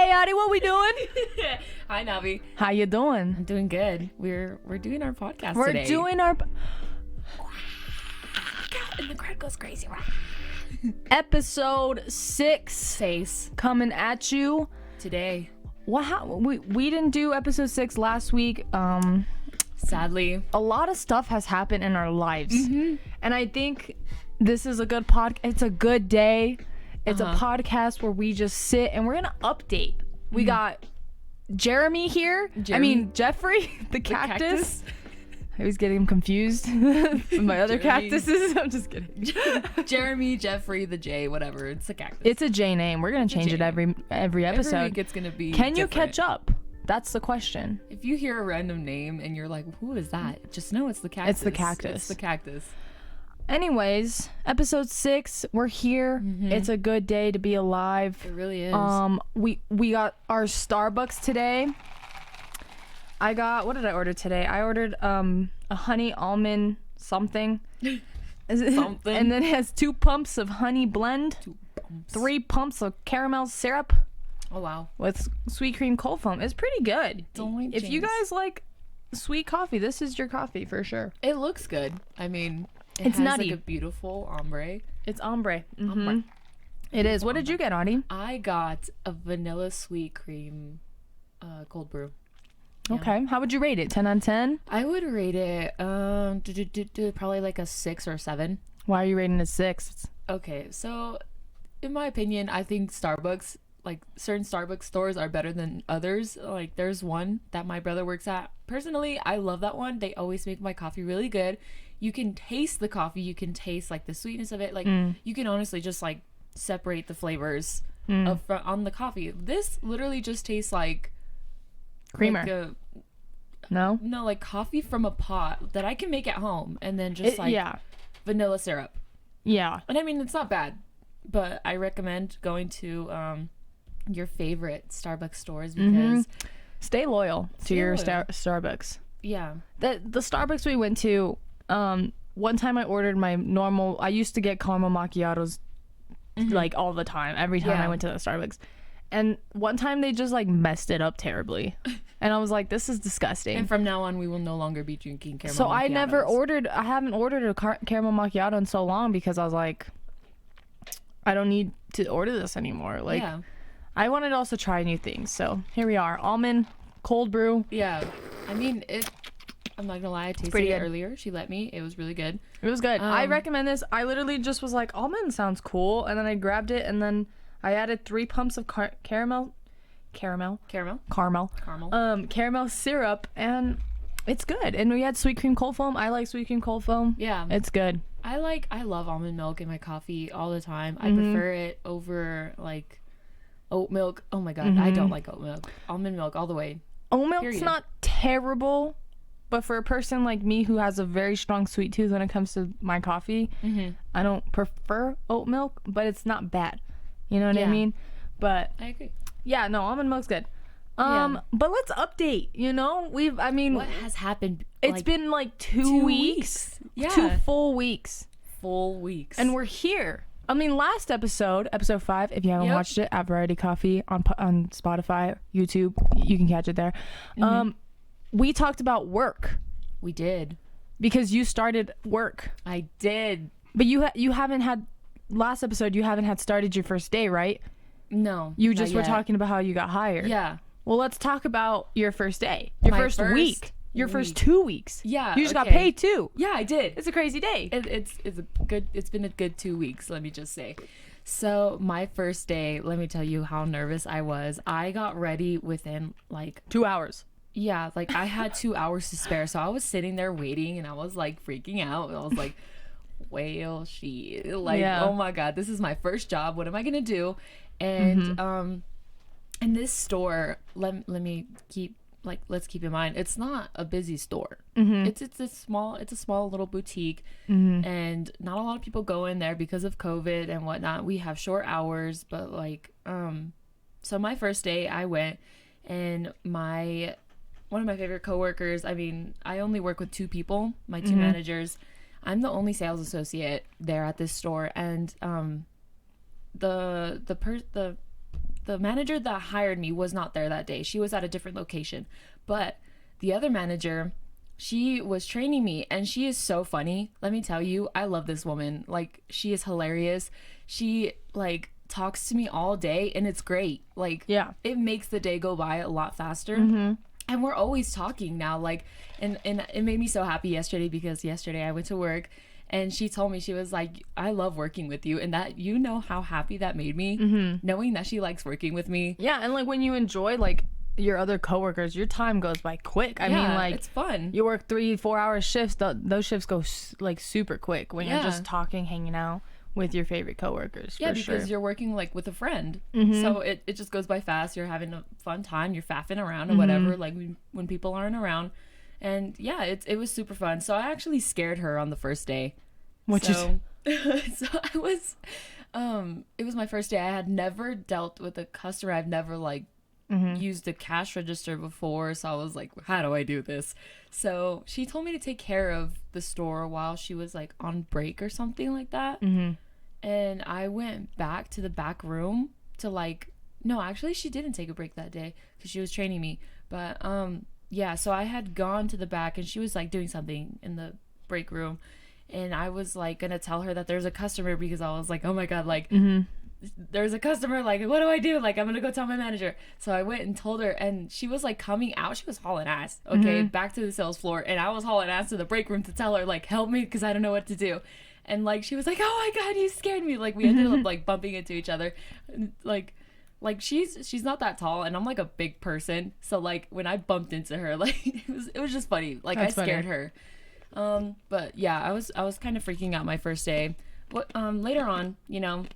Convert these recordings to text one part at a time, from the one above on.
Hey, Adi, what we doing? Hi, Navi. How you doing? I'm doing good. We're doing our podcast We're today. doing our And the crowd goes crazy. episode 6 Face coming at you today. We didn't do episode 6 last week. Sadly, A lot of stuff has happened in our lives, and I think this is a good It's a good day. It's a podcast where we just sit and we're gonna update. We got Jeremy here. Jeffrey, the cactus. I was getting him confused with my other cactuses. I'm just kidding. Jeremy, Jeffrey, the J, whatever. It's a cactus. It's a J name. We're gonna change it every episode. Every week it's gonna be. Can you different. catch up? That's the question. If you hear a random name and you're like, "Who is that?" Just know it's the cactus. It's the cactus. It's the cactus. Anyways, episode 6. We're here. It's a good day to be alive. It really is. We got our Starbucks today. What did I order today? I ordered a honey almond something. Something. And then it has 2 pumps of honey blend, 2 pumps. 3 pumps of caramel syrup Oh wow. with sweet cream cold foam. It's pretty good. Delicious. If you guys like sweet coffee, this is your coffee for sure. It looks good. I mean, It's has nutty. like a beautiful ombre. It's ombre. Ombre. It is. What did you get, Audie? I got a vanilla sweet cream cold brew. Yeah. Okay. How would you rate it? 10 on 10? I would rate it probably like a 6 or 7. Why are you rating it 6? Okay, so in my opinion, I think Starbucks, like certain Starbucks stores are better than others. Like there's one that my brother works at. Personally, I love that one. They always make my coffee really good. You can taste the coffee. You can taste like the sweetness of it. Like you can honestly just like separate the flavors on the coffee. This literally just tastes like Creamer. No? No, like coffee from a pot that I can make at home and then just vanilla syrup. Yeah. And I mean, it's not bad, but I recommend going to your favorite Starbucks stores because Stay loyal to your Starbucks. yeah. The Starbucks we went to, one time I ordered my normal, I used to get caramel macchiatos like all the time, every time I went to the Starbucks. And one time they just like messed it up terribly. And I was like, this is disgusting. And from now on, we will no longer be drinking caramel So macchiatos. I haven't ordered a caramel macchiato in so long because I was like, I don't need to order this anymore. Like, Yeah. I wanted to also try new things. So here we are, almond cold brew. Yeah. I mean, I'm not gonna lie, I tasted pretty it good. earlier. She let me. It was really good. It was good. I recommend this. I literally just was like, almond sounds cool. And then I grabbed it and then I added 3 pumps of caramel syrup, and it's good. And we had sweet cream cold foam. I like sweet cream cold foam. Yeah. It's good. I love almond milk in my coffee all the time. I prefer it over like oat milk. Oh my god, I don't like oat milk. Almond milk all the way. Oat milk's Period. not terrible, but for a person like me who has a very strong sweet tooth when it comes to my coffee, I don't prefer oat milk, but it's not bad. You know what I Yeah. mean? But I agree. yeah, no, almond milk's good. Yeah. But let's update, you know? What has happened? It's been like 2 weeks. Yeah. 2 full weeks. Full weeks. And we're here. I mean, last episode 5, if you haven't watched it, at Variety Coffee on Spotify, YouTube, you can catch it there. We talked about work we did. because you started work. I did. But you haven't had, last episode, you haven't had started your first day, right? No. You just not were yet. talking about how you got hired. Yeah. Well, let's talk about your first day. Your My first first week. Your first week. 2 weeks. Yeah, You just got okay. paid too. Yeah, I did. It's a crazy day. It's been a good 2 weeks, let me just say. So my first day, let me tell you how nervous I was. I got ready within like 2 hours. yeah, like I had 2 hours to spare. So I was sitting there waiting and I was like freaking out. I was like, well, oh my god, this is my first job. What am I gonna do? And in this store, let's keep in mind, it's not a busy store. It's a small little boutique, and not a lot of people go in there because of COVID and whatnot. We have short hours, but like so my first day I went, and one of my favorite coworkers, I mean, I only work with 2 people, my 2 managers. I'm the only sales associate there at this store, and the the manager that hired me was not there that day. She was at a different location. But the other manager, she was training me, and she is so funny. Let me tell you, I love this woman. Like, she is hilarious. She like talks to me all day, and it's great. Like, yeah, it makes the day go by a lot faster. And we're always talking now. Like, and it made me so happy yesterday, because yesterday I went to work, and she told me, she was like, I love working with you. And that, you know how happy that made me, knowing that she likes working with me. Yeah, and like when you enjoy like your other coworkers, your time goes by quick. I mean, like, it's fun. You work 3-4 hour shifts. Those shifts go like super quick when you're just talking, hanging out with your favorite coworkers. Yeah, because you're working like with a friend, so it just goes by fast. You're having a fun time. You're faffing around or whatever. Like when people aren't around. And yeah, it was super fun. So I actually scared her on the first day. So I was, it was my first day. I had never dealt with a customer. I've never like used a cash register before. So I was like, how do I do this? So she told me to take care of the store while she was like on break or something like that. And I went back to the back room to like, no, actually she didn't take a break that day because she was training me. But yeah, so I had gone to the back, and she was like doing something in the break room, and I was like gonna tell her that there's a customer, because I was like, oh my god, like there's a customer, like what do I do? Like I'm gonna go tell my manager. So I went and told her, and she was like coming out, she was hauling ass, okay, back to the sales floor, and I was hauling ass to the break room to tell her like, help me, because I don't know what to do. And like she was like, oh my god, you scared me. Like we ended up like bumping into each other. Like she's not that tall, and I'm like a big person, so like when I bumped into her, like it was just funny. Like I scared her. But yeah, I was kind of freaking out my first day. But later on, you know,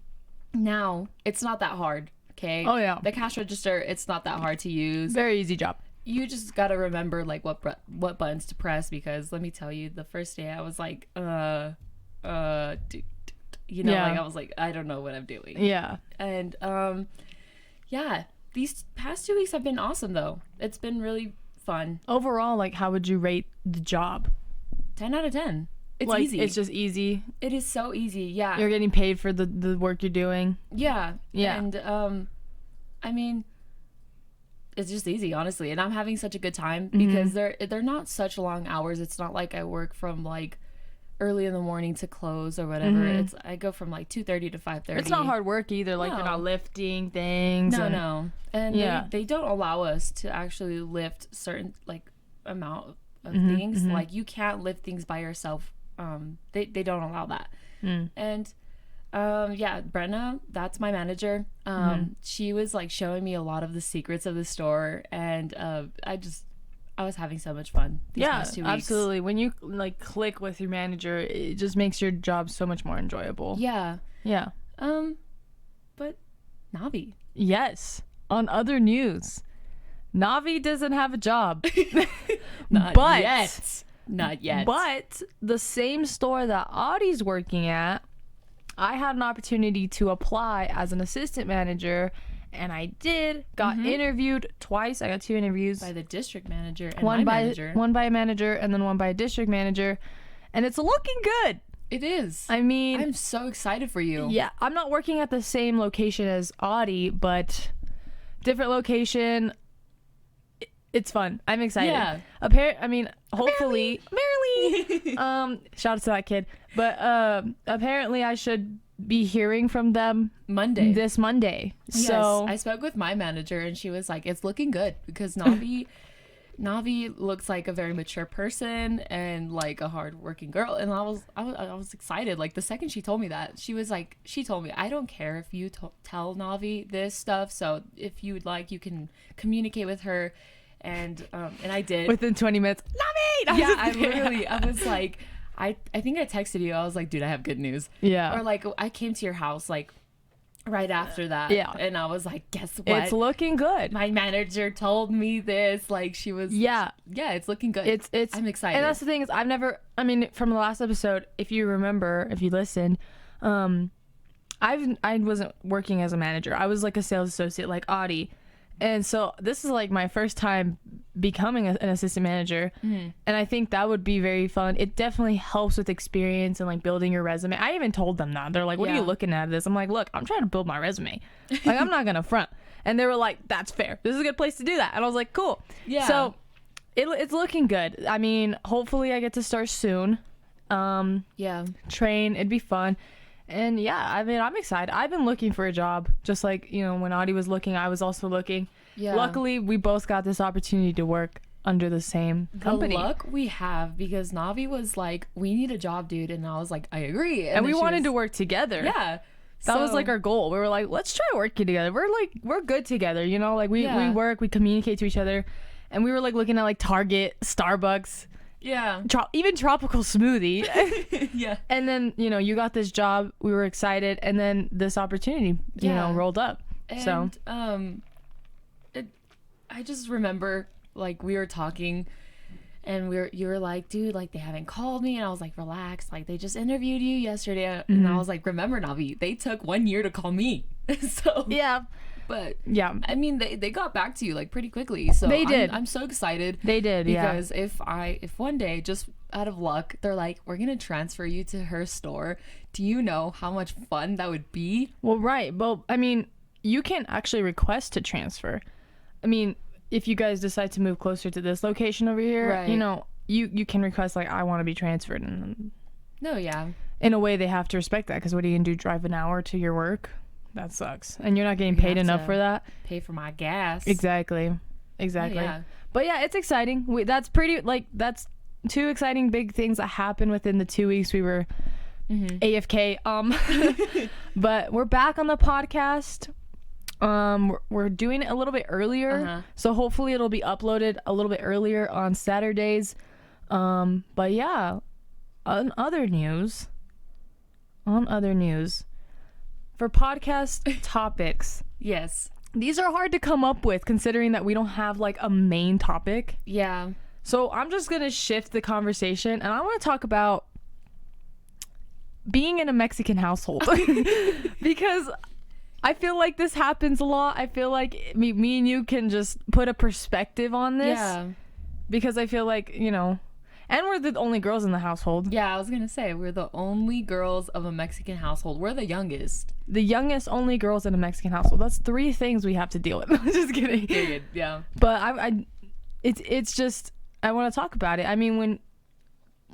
now it's not that hard. Okay. Oh yeah. The cash register, it's not that hard to use. Very easy job. You just gotta remember like what buttons to press, because let me tell you, the first day I was like, you know, like I was like, I don't know what I'm doing. Yeah. And yeah, these past 2 weeks have been awesome though. It's been really fun. Overall, like, how would you rate the job? 10 out of 10. It's like, easy. It's just easy. It is so easy. Yeah. You're getting paid for the work you're doing. Yeah. Yeah. And I mean, it's just easy, honestly. And I'm having such a good time because they're not such long hours. It's not like I work from like early in the morning to close or whatever. I go from like 2:30 to 5:30. It's not hard work either. Like you're not lifting things. No. And they don't allow us to actually lift certain like amount of things. Like you can't lift things by yourself. They don't allow that. And yeah, Brenna, that's my manager. She was like showing me a lot of the secrets of the store, and I was having so much fun these past 2 weeks. Absolutely. When you like click with your manager, it just makes your job so much more enjoyable. Yeah. But Navi. Yes. On other news, Navi doesn't have a job. Not yet. But the same store that Audie's working at, I had an opportunity to apply as an assistant manager, and I did. Got interviewed twice. I got 2 interviews. By the district manager and one by a manager, and then one by a district manager. And it's looking good. It is. I mean, I'm so excited for you. Yeah, I'm not working at the same location as Audie, but different location. It's fun. I'm excited. Yeah. Hopefully, shout out to that kid. But apparently, I should be hearing from them this Monday. Yes, so I spoke with my manager, and she was like, "It's looking good," because Navi looks like a very mature person and like a hardworking girl. And I was excited. Like the second she told me that, she told me, I don't care if you tell Navi this stuff. So if you would like, you can communicate with her. And I did. Within 20 minutes, Navi! Yeah, I was like, I think I texted you. I was like, dude, I have good news. Yeah. Or like, I came to your house like right after that. Yeah. And I was like, guess what? It's looking good. My manager told me this. Like she was. Yeah, it's looking good. It's. I'm excited. And that's the thing is, from the last episode, if you remember, if you listened, I wasn't working as a manager. I was like a sales associate, like Audie. And so this is like my first time becoming an assistant manager. And I think that would be very fun. It definitely helps with experience and like building your resume. I even told them that. They're like, what are you looking at this? I'm like, look, I'm trying to build my resume. Like, I'm not going to front. And they were like, that's fair. This is a good place to do that. And I was like, cool. Yeah. So it's looking good. I mean, hopefully I get to start soon. Train. It'd be fun. And yeah, I mean, I'm excited. I've been looking for a job, just like, you know, when Audie was looking, I was also looking. Yeah. Luckily, we both got this opportunity to work under the same company. The luck we have, because Navi was like, we need a job, dude. And I was like, I agree. And we wanted to work together. Yeah. That was like our goal. We were like, let's try working together. We're good together, you know? Like we work, we communicate to each other. And we were like looking at like Target, Starbucks. Yeah. Even tropical smoothie. Yeah. And then, you know, you got this job. We were excited. And then this opportunity, you know, rolled up. And, I just remember like we were talking and you were like, dude, like they haven't called me. And I was like, relax. Like they just interviewed you yesterday. And I was like, remember, Navi, they took 1 year to call me. So yeah. But yeah, I mean, they got back to you like pretty quickly. So they did. I'm so excited. They did, because if one day, just out of luck, they're like, we're gonna transfer you to her store. Do you know how much fun that would be? Well, right. Well, I mean, you can actually request to transfer. I mean, if you guys decide to move closer to this location over here, you know, you can request like, I want to be transferred. And no, yeah. In a way, they have to respect that, because what are you gonna do? Drive an hour to your work? That sucks. And you're not getting paid enough for that. Pay for my gas. Exactly. Yeah. But yeah, it's exciting. That's 2 exciting big things that happened within the 2 weeks we were AFK. But we're back on the podcast. We're doing it a little bit earlier. So hopefully it'll be uploaded a little bit earlier on Saturdays. But yeah, on other news, for podcast topics. Yes. These are hard to come up with, considering that we don't have like a main topic. Yeah. So I'm just going to shift the conversation, and I want to talk about being in a Mexican household. Because I feel like this happens a lot. I feel like me and you can just put a perspective on this. Yeah. Because I feel like, you know, and we're the only girls in the household. Yeah, I was going to say, we're the only girls of a Mexican household. We're the youngest. The youngest only girls in a Mexican household. That's 3 things we have to deal with. Just kidding. Period. Yeah. But it's just, I want to talk about it. I mean, when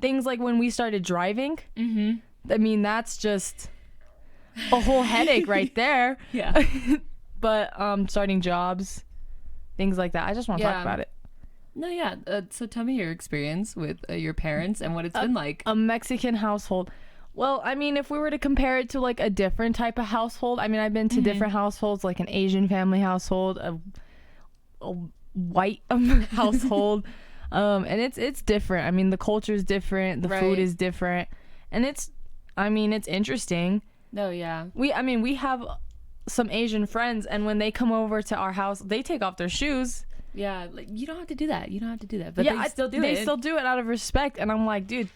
things like when we started driving, I mean, that's just a whole headache right there. Yeah. But starting jobs, things like that. I just want to talk about it. No, yeah. So tell me your experience with your parents and what it's been like. A Mexican household. Well, I mean, if we were to compare it to like a different type of household, I mean, I've been to different households, like an Asian family household, a white household, and it's different. I mean, the culture is different, the food is different, and it's interesting. No, yeah. We have some Asian friends, and when they come over to our house, they take off their shoes. Yeah, like you don't have to do that. But yeah, they still do it. They still do it out of respect, and I'm like, dude,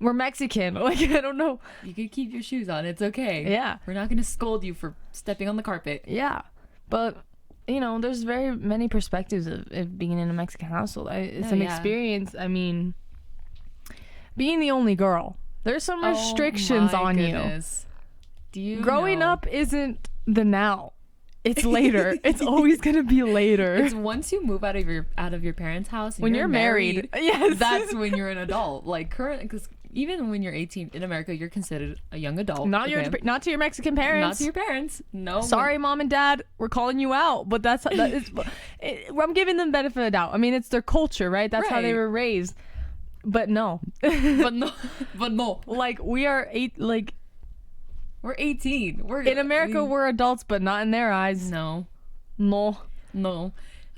we're Mexican. Like, I don't know. You can keep your shoes on. It's okay. Yeah. We're not gonna scold you for stepping on the carpet. Yeah, but you know, there's very many perspectives of being in a Mexican household. It's an experience. I mean, being the only girl, there's some restrictions on goodness. You. Growing up isn't the now. It's later. It's always gonna be later. It's once you move out of your parents' house. When you're married. Yes. That's when you're an adult. Like because even when you're 18 in America, you're considered a young adult. Not to your Mexican parents. Not to your parents. No. Sorry, mom and dad, we're calling you out. But that is. I'm giving them benefit of the doubt. I mean, it's their culture, right? That's how they were raised. But no. But no. Like we are We're 18. In America, we're adults, but not in their eyes. No.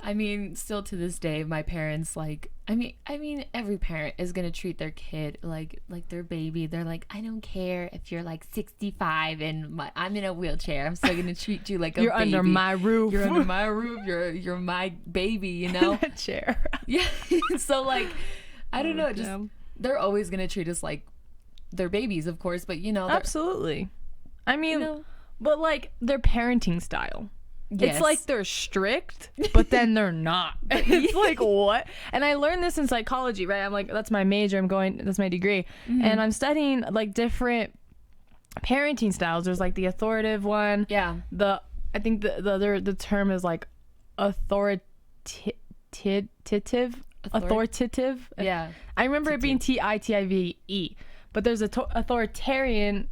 I mean, still to this day, my parents, like, I mean, every parent is gonna treat their kid like their baby. They're like, I don't care if you're like 65 and I'm in a wheelchair. I'm still gonna treat you like a you're baby. You're under my roof. You're under my roof. You're my baby. You know. In a chair. Yeah. So like, I don't know. Just they're always gonna treat us like their babies, of course. But you know. Absolutely. I mean, but like their parenting style. Yes. It's like they're strict, but then they're not. It's like, what? And I learned this in psychology, right? I'm like, that's my major. That's my degree. And I'm studying like different parenting styles. There's like the authoritative one. Yeah. I think the term is like authoritative. Yeah. I remember it being TITIVE, but there's authoritarian,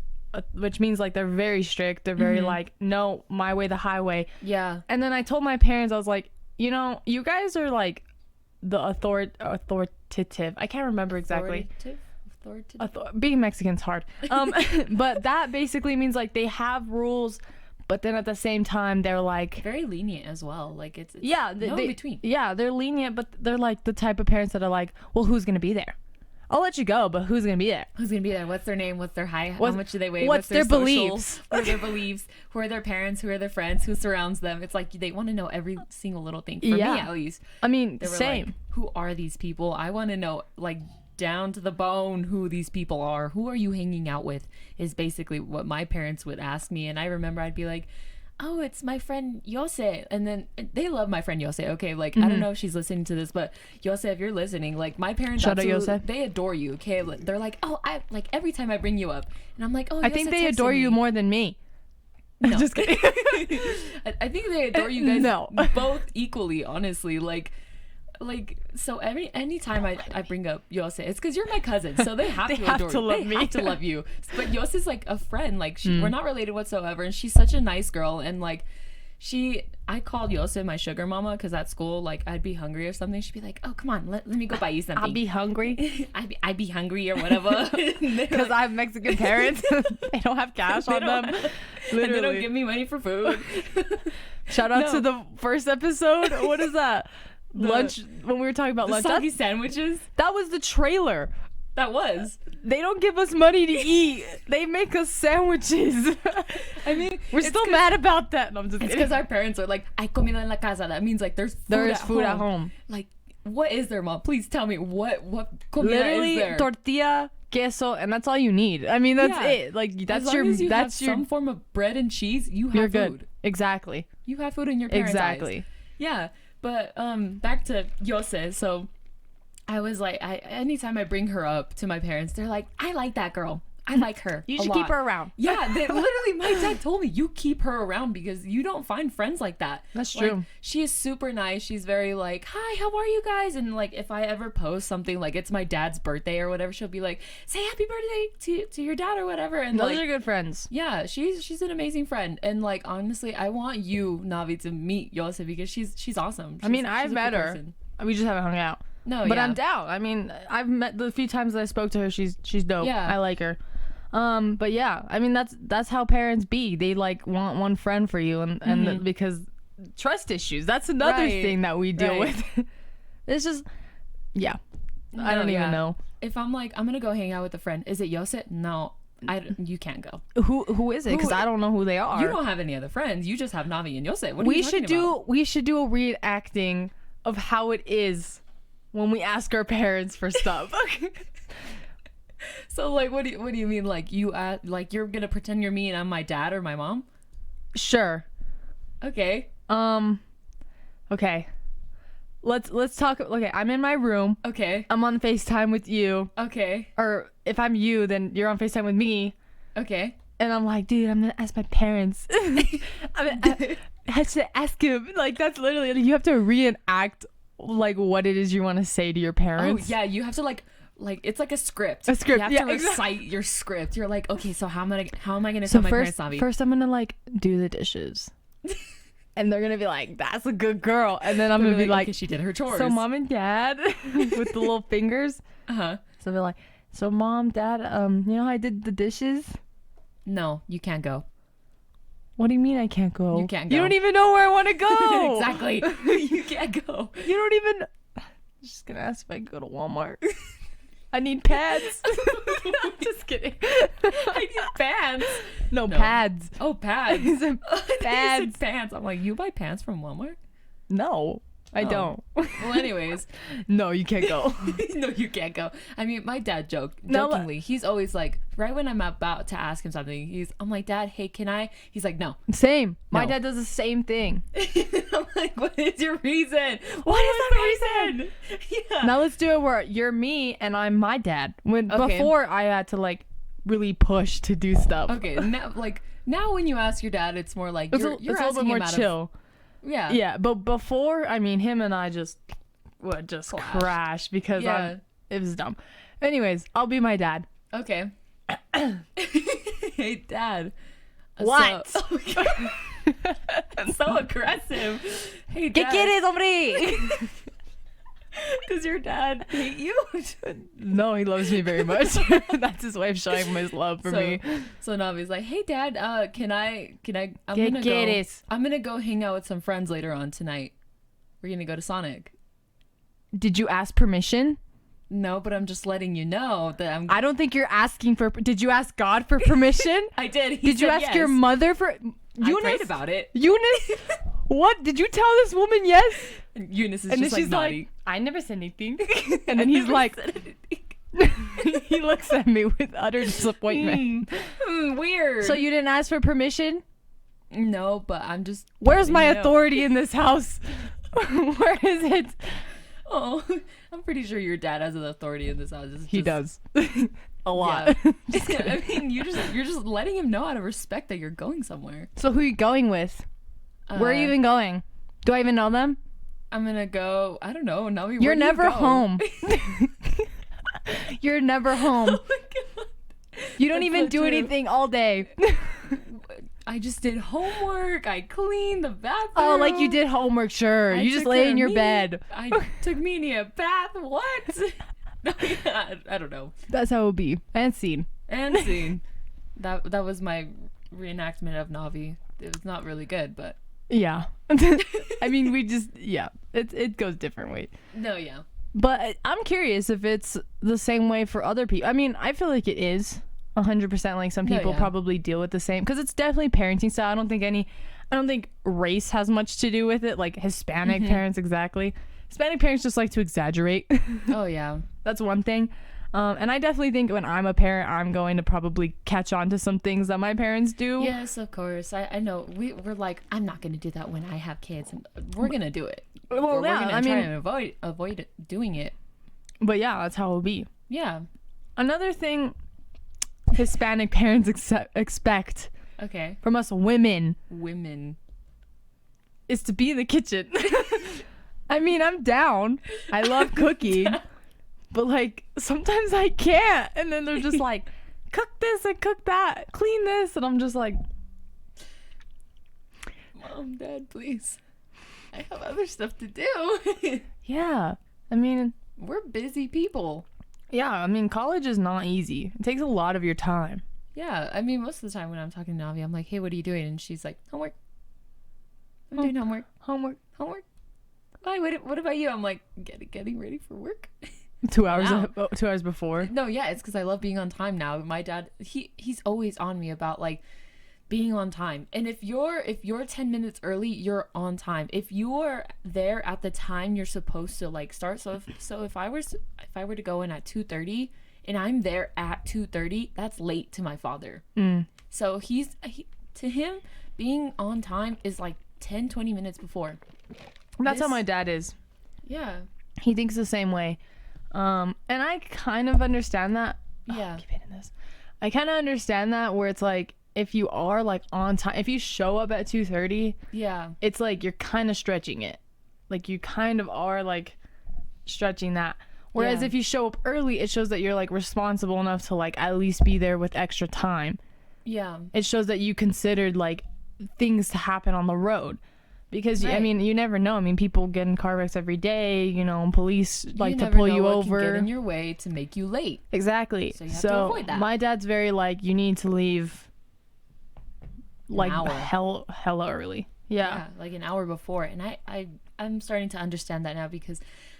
which means like they're very strict. They're very like, no, my way, the highway. Yeah. And then I told my parents, I was like, you know, you guys are like the authoritative. I can't remember exactly. Authoritative. Being Mexican's hard. But that basically means like they have rules, but then at the same time they're like very lenient as well. Like it's yeah, no in between. Yeah, they're lenient, but they're like the type of parents that are like, well, who's gonna be there? I'll let you go, but who's gonna be there? Who's gonna be there? What's their name? What's their height? How much do they weigh? What's their beliefs? What are their beliefs? Who are their parents? Who are their friends? Who surrounds them? It's like they want to know every single little thing. For me, at least. I mean, they were same. Like, who are these people? I want to know, like, down to the bone who these people are. Who are you hanging out with? Is basically what my parents would ask me, and I remember I'd be like, oh, it's my friend Yose. And then they love my friend Yose. Okay, like, I don't know if she's listening to this, but Yose, if you're listening, like, my parents, shout out Yose. They adore you, okay? They're like, oh, I like every time I bring you up. And I'm like, oh, I think they adore you more than me. No. Just kidding. I think they adore you guys both equally, honestly. Like so anytime I bring up Yose, it's because you're my cousin, so they have to adore you. They have to love you. But Yose is like a friend. Like we're not related whatsoever, and she's such a nice girl. And like I called Yose my sugar mama because at school, like, I'd be hungry or something. She'd be like, oh, come on, let me go buy you something. I'll be hungry. I'd be hungry or whatever. Because I have Mexican parents. They don't have cash on them. Literally. And they don't give me money for food. Shout out to the first episode. What is that? Lunch, when we were talking about lunch. Soggy sandwiches? That was the trailer. That was. They don't give us money to eat. They make us sandwiches. I mean, we're still mad about that. No, I'm just kidding. It's because our parents are like, hay comida en la casa. That means like there's food at home. Like, what is there, Mom? Please tell me what comida literally, is there? Tortilla, queso, and that's all you need. I mean, that's it. Like, that's as long as you have some form of bread and cheese, you have food. Good. Exactly. You have food in your parents' eyes. Yeah. But back to Yose. So I was like, anytime I bring her up to my parents, they're like, I like that girl. I like her. You should keep her around. Yeah, literally, my dad told me, you keep her around because you don't find friends like that. That's true. Like, she is super nice. She's very like, hi, how are you guys? And like, if I ever post something like it's my dad's birthday or whatever, she'll be like, say happy birthday to your dad or whatever. And those like, are good friends. Yeah, she's an amazing friend. And like, honestly, I want you, Navi, to meet Yose because she's awesome. I mean, I've met her. We just haven't hung out. No, but I'm down. I mean, I've met the few times that I spoke to her. She's dope. Yeah, I like her. But yeah, I mean, that's how parents be. They like want one friend for you, and because trust issues. That's another thing that we deal with. It's just, yeah. No, I don't even know. If I'm like, I'm gonna go hang out with a friend, is it Yose? No, you can't go. Who is it? Because I don't know who they are. You don't have any other friends. You just have Navi and Yose. What are we should do about? We should do a reenacting of how it is when we ask our parents for stuff. So like, what do you mean? Like like you're gonna pretend you're me and I'm my dad or my mom? Sure. Okay. Okay. Let's talk. Okay, I'm in my room. Okay. I'm on FaceTime with you. Okay. Or if I'm you, then you're on FaceTime with me. Okay. And I'm like, dude, I'm gonna ask my parents. I had to ask him. Like, that's literally, you have to reenact like what it is you want to say to your parents. Oh yeah, you have to like it's like a script. A script. You have to recite your script. You're like, okay, so how am I gonna tell my parents, Navi? First, I'm gonna like do the dishes. And they're gonna be like, that's a good girl. And then I'm gonna be like, okay, she did her chores. So mom and dad with the little fingers. So they're like, so mom, dad, you know how I did the dishes? No, you can't go. What do you mean I can't go? You can't go. You don't even know where I want to go. Exactly. You can't go. You don't even. I'm just gonna ask if I can go to Walmart. I need pads. Just kidding. I need pants. No, pads. Oh, pads. Pads. Pants. I'm like, you buy pants from Walmart? No. I don't. Well, anyways. No, you can't go. No, you can't go. I mean, my dad jokingly, he's always like, right when I'm about to ask him something, I'm like, Dad, hey, can I? He's like, no. Same. My No. dad does the same thing. I'm like, what is your reason? What is the reason? Yeah. Now let's do it where you're me and I'm my dad. Okay. Before I had to like really push to do stuff. Okay, now when you ask your dad, it's more like you're It's a little asking bit more him out chill. Yeah. Yeah, but before, I mean, him and I just would just crash because it was dumb. Anyways, I'll be my dad. Okay. Hey, Dad. What? So, oh my God. That's so aggressive. Hey, ¿Qué Dad. quieres, hombre? Does your dad hate you? No, he loves me very much. That's his way of showing his love for me. So Navi's like, hey, Dad, can I ¿Qué quieres? I'm gonna go hang out with some friends later on tonight. We're gonna go to Sonic. Did you ask permission? No, but I'm just letting you know that I don't think you're asking for. Did you ask God for permission? I did. Did you ask your mother for? I prayed about it. Eunice, what did you tell this woman? Yes. And Eunice is And then just she's naughty. like, I never said anything. And then he's like, he looks at me with utter disappointment. Weird. So you didn't ask for permission? No, but I'm just. Where's my letting you know. authority in this house? Where is it? Oh, I'm pretty sure your dad has an authority in this house. He does. A lot. Yeah. I mean, you're just letting him know out of respect that you're going somewhere. So who are you going with? Where are you even going? Do I even know them? I'm gonna go. I don't know. Navi, You're where do you never go? home. You're never home. Oh my God. You don't That's even so do true. anything all day. I just did homework. I cleaned the bathroom. Oh, like you did homework, sure. I You just took lay care in of your me. bed. I took Meanie a bath. What? No, yeah, I don't know. That's how it would be. And scene. And scene. That was my reenactment of Navi. It was not really good, but Yeah. I mean, it goes different ways. no, yeah. But I'm curious if it's the same way for other people. I mean, I feel like it is 100%. Like some No, people yeah. probably deal with the same because it's definitely parenting style. I don't think race has much to do with it. Like Hispanic parents, exactly. Hispanic parents just like to exaggerate. Oh yeah. That's one thing. And I definitely think when I'm a parent, I'm going to probably catch on to some things that my parents do. Yes, of course. I know. We're like, I'm not gonna do that when I have kids. We're gonna do it. Well, We're yeah, gonna I try mean, and avoid doing it. but yeah, that's how it'll be. Yeah. Another thing Hispanic parents expect Okay. from us women Women. is to be in the kitchen. I mean, I'm down. I love cooking. But like sometimes I can't. And then they're just like, cook this and cook that, clean this, and I'm just like, Mom, Dad, please. I have other stuff to do. yeah. I mean, We're busy people. yeah, I mean college is not easy. It takes a lot of your time. Yeah, I mean, most of the time when I'm talking to Navi, I'm like, hey, what are you doing? And she's like, homework. I'm doing homework. Homework. Why? What about you? I'm like, getting ready for work. 2 hours Wow. 2 hours before. No, yeah, it's because I love being on time now. My dad, he's always on me about like being on time. And if you're 10 minutes early, you're on time. If you're there at the time you're supposed to like start, so if I were to go in at 2:30 and I'm there at 2:30, that's late to my father. So to him being on time is like 10-20 minutes before. That's how my dad is. Yeah. He thinks the same way. And I kind of understand that. Yeah. Keep hitting this. I kind of understand that where it's like if you are like on time, if you show up at 2:30, Yeah. it's like you're kind of stretching it. Like you kind of are like stretching that. Whereas Yeah. if you show up early, it shows that you're like responsible enough to like at least be there with extra time. Yeah. It shows that you considered like things to happen on the road. Because I Right. mean, you never know. I mean, people get in car wrecks every day. You know, police like to never pull know you what over. can get in your way to make you late. Exactly. So you have to avoid that. My dad's very like, you need to leave like hour. hella early. Yeah. Like an hour before. And I'm starting to understand that now because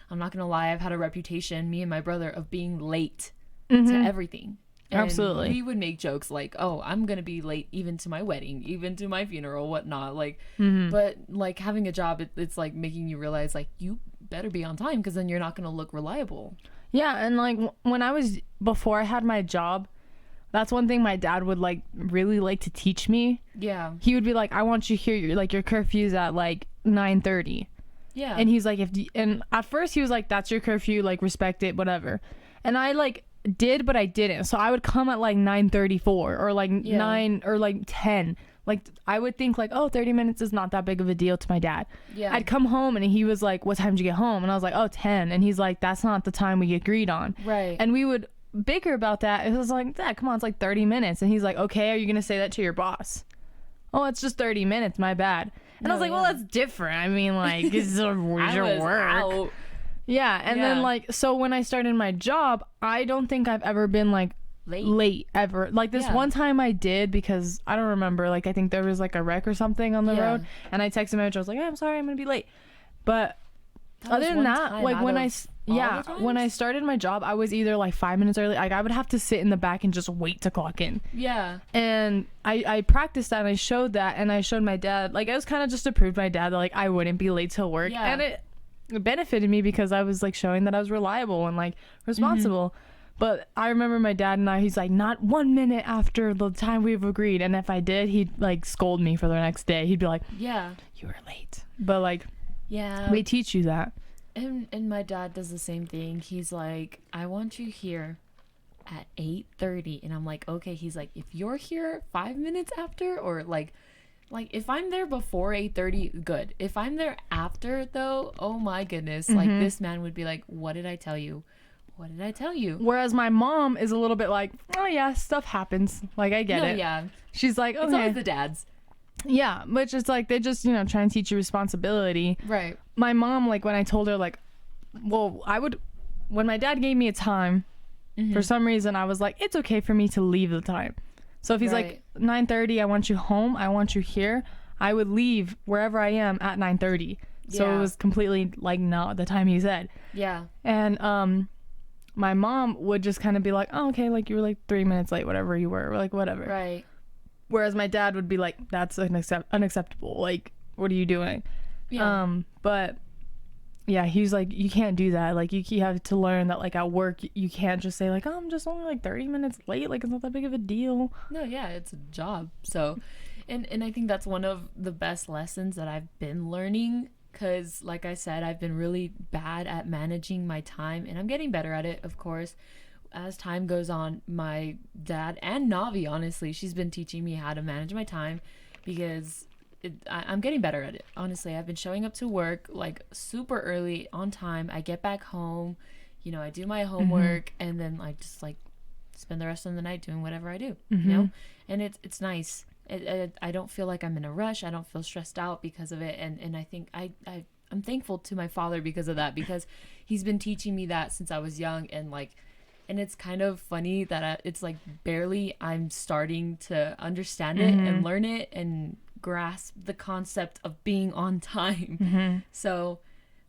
I'm not gonna lie, I've had a reputation, me and my brother, of being late to everything. And absolutely. we would make jokes like, oh, I'm gonna be late even to my wedding, even to my funeral, whatnot. Like, but like having a job, it's like making you realize like you better be on time, because then you're not gonna look reliable. Yeah, and like when I was, before I had my job, that's one thing my dad would like really like to teach me. Yeah. He would be like, I want you here, your curfew's at like 9:30. Yeah. And he's like, and at first he was like, that's your curfew, like respect it, whatever. And I like did, but I didn't. So I would come at like 9:34 or like 9 or like 10. Like I would think like, oh, 30 minutes is not that big of a deal to my dad. Yeah. I'd come home and he was like, what time did you get home? And I was like, oh, 10. And he's like, that's not the time we agreed on. Right. And we would bicker about that. It was like, Dad, come on, it's like 30 minutes. And he's like, okay, are you gonna say that to your boss? Oh, it's just 30 minutes, my bad. And I was like, well, that's different. I mean, like, it's your work. Out. Yeah, and then like, so when I started my job, I don't think I've ever been like late ever. Like this one time I did, because I don't remember, like I think there was like a wreck or something on the road, and I texted manager, I was like, hey, I'm sorry, I'm gonna be late. But other than that, like when I started my job, I was either like 5 minutes early. Like I would have to sit in the back and just wait to clock in. Yeah. And I practiced that, and I showed that, and I showed my dad. Like it was kind of just to prove my dad that like I wouldn't be late to work. Yeah. And it benefited me because I was like showing that I was reliable and like responsible. But I remember my dad and he's like, not 1 minute after the time we've agreed. And if I did, he'd like scold me for the next day. He'd be like, yeah, you were late. But like, yeah, they teach you that. And my dad does the same thing. He's like, I want you here at 8:30. And I'm like, okay. He's like, if you're here 5 minutes after, or like if I'm there before 8:30, good. If I'm there after though, oh my goodness, like this man would be like, what did I tell you? What did I tell you? Whereas my mom is a little bit like, oh yeah, stuff happens. Like I get it. Yeah. She's like, okay. It's always the dads. Yeah, which is like, they just, try and teach you responsibility. Right. My mom, like when I told her like, well, when my dad gave me a time, for some reason I was like, it's okay for me to leave the time. So if he's like 9:30, I want you home, I want you here, I would leave wherever I am at 9:30. So it was completely like not the time he said. Yeah. And my mom would just kind of be like, oh, okay, like you were like 3 minutes late, whatever you were, or like whatever. Right. Whereas my dad would be like, that's unacceptable. Like, what are you doing? Yeah. But yeah, he's like, you can't do that. Like you have to learn that like at work, you can't just say like, oh, I'm just only like 30 minutes late. Like it's not that big of a deal. No, yeah, it's a job. So, and I think that's one of the best lessons that I've been learning. Because like I said, I've been really bad at managing my time, and I'm getting better at it, of course, as time goes on. My dad and Navi, honestly, she's been teaching me how to manage my time, because I'm getting better at it. Honestly, I've been showing up to work like super early on time. I get back home, I do my homework, and then I just like spend the rest of the night doing whatever I do, and it's nice. I don't feel like I'm in a rush. I don't feel stressed out because of it. And I think I'm thankful to my father because of that, because he's been teaching me that since I was young. And it's kind of funny that it's like barely I'm starting to understand it and learn it and grasp the concept of being on time. So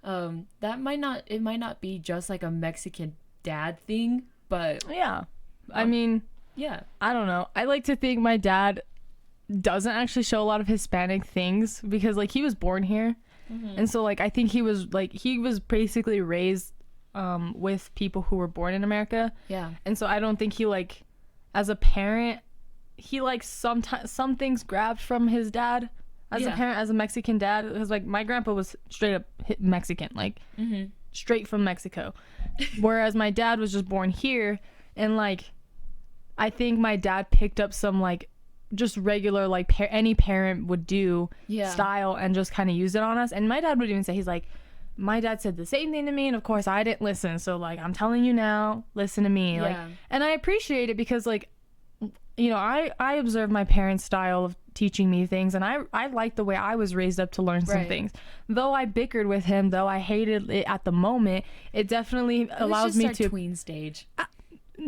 that might not be just like a Mexican dad thing, but yeah, I mean, yeah, I don't know. I like to think my dad doesn't actually show a lot of Hispanic things, because like he was born here, and so like I think he was basically raised with people who were born in America. Yeah. And so I don't think he like, as a parent, he like some things grabbed from his dad as a parent, as a Mexican dad, because like my grandpa was straight up Mexican, like straight from Mexico, whereas my dad was just born here. And like I think my dad picked up some like just regular like any parent would do style, and just kind of use it on us. And my dad would even say, he's like, my dad said the same thing to me, and of course I didn't listen, so like I'm telling you now, listen to me. Like, and I appreciate it, because like I observe my parents' style of teaching me things, and I like the way I was raised up to learn some things. Though I bickered with him, though I hated it at the moment, it definitely allows me to tween stage.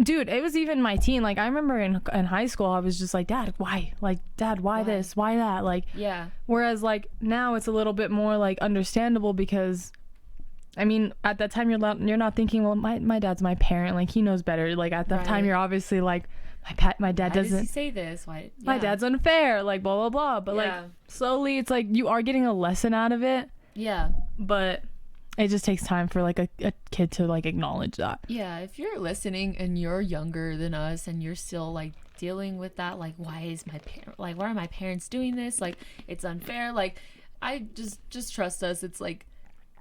Dude, it was even my teen. Like I remember in high school, I was just like, Dad, why? Like, Dad, why this? Why that? Like, yeah. Whereas like now it's a little bit more like understandable, because I mean, at that time you're not thinking, well, my dad's my parent, like he knows better. Like at that time you're obviously like, my dad doesn't. Why does he say this? Why? Yeah. My dad's unfair. Like blah blah blah. But like slowly, it's like you are getting a lesson out of it. Yeah. But it just takes time for like a kid to like acknowledge that. Yeah. If you're listening and you're younger than us and you're still like dealing with that, like why are my parents doing this? Like it's unfair. Like I just trust us. It's like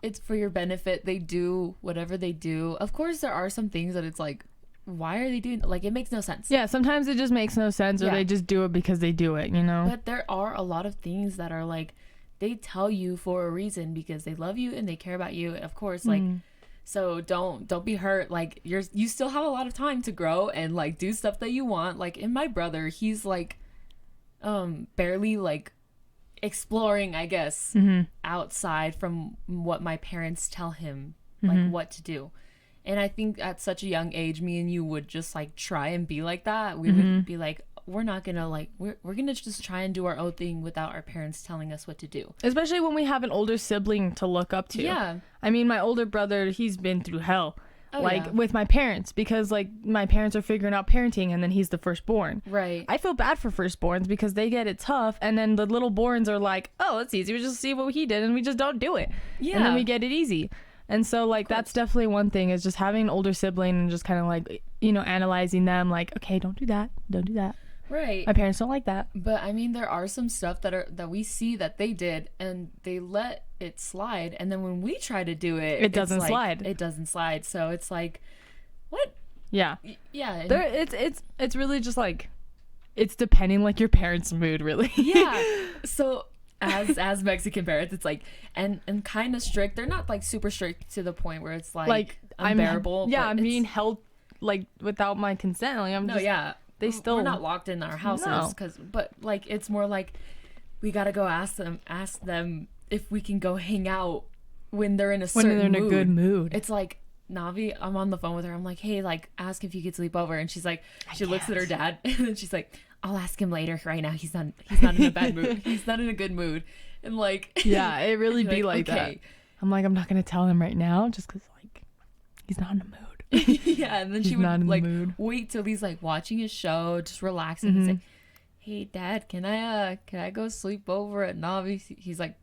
it's for your benefit. They do whatever they do. Of course, there are some things that it's like, why are they doing like it makes no sense. Yeah, sometimes it just makes no sense, or they just do it because they do it, you know. But there are a lot of things that are like they tell you for a reason because they love you and they care about you, of course. Like so don't be hurt. Like you still have a lot of time to grow and like do stuff that you want. Like in my brother, he's like barely like exploring, I guess, outside from what my parents tell him like what to do. And I think at such a young age, me and you would just like try and be like that. We would be like, we're not gonna like we're gonna just try and do our own thing without our parents telling us what to do. Especially when we have an older sibling to look up to. Yeah. I mean, my older brother, he's been through hell. With my parents, because like my parents are figuring out parenting and then he's the firstborn. Right. I feel bad for firstborns because they get it tough and then the little borns are like, oh, it's easy. We just see what he did and we just don't do it. Yeah. And then we get it easy. And so like that's definitely one thing, is just having an older sibling and just kind of like, you know, analyzing them like, okay, don't do that. Don't do that. Right. My parents don't like that. But I mean, there are some stuff that we see that they did and they let it slide, and then when we try to do it, it doesn't slide. It doesn't slide. So it's like, what? Yeah. Yeah. It's really just like, it's depending like your parents' mood, really. Yeah. So as Mexican parents, it's like and kind of strict. They're not like super strict to the point where it's like unbearable. I'm being held like without my consent. Like we're not locked in our houses but like it's more like we gotta go ask them if we can go hang out when they're in a good mood. It's like, Navi, I'm on the phone with her. I'm like, hey, like ask if you could sleep over, and she's like, she looks at her dad and then she's like, I'll ask him later. Right now he's not in a bad mood. He's not in a good mood. And like, yeah, it really be like that. I'm like, I'm not gonna tell him right now just because like he's not in the mood. Yeah, and then she would like wait till he's like watching his show, just relaxing, and say, hey dad, can I go sleep over at Navi? He's like,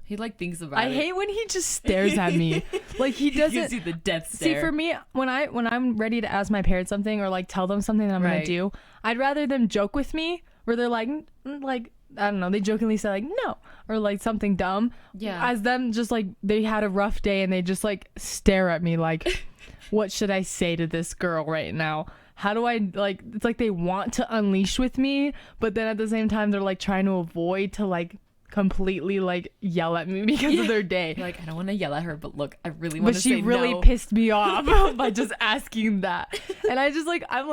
he like thinks about it. I hate when he just stares at me. Like he doesn't. Gives you the death stare. See, for me, when I'm ready to ask my parents something or like tell them something that I'm gonna do, I'd rather them joke with me, where they're like I don't know, they jokingly say like no, or like something dumb. Yeah. As them just like they had a rough day and they just like stare at me like, what should I say to this girl right now? How do I like? It's like they want to unleash with me, but then at the same time they're like trying to avoid to like completely like yell at me because of their day. Like, I don't want to yell at her, but look, I really want to say no. But she really pissed me off by just asking that. And I just like, I'm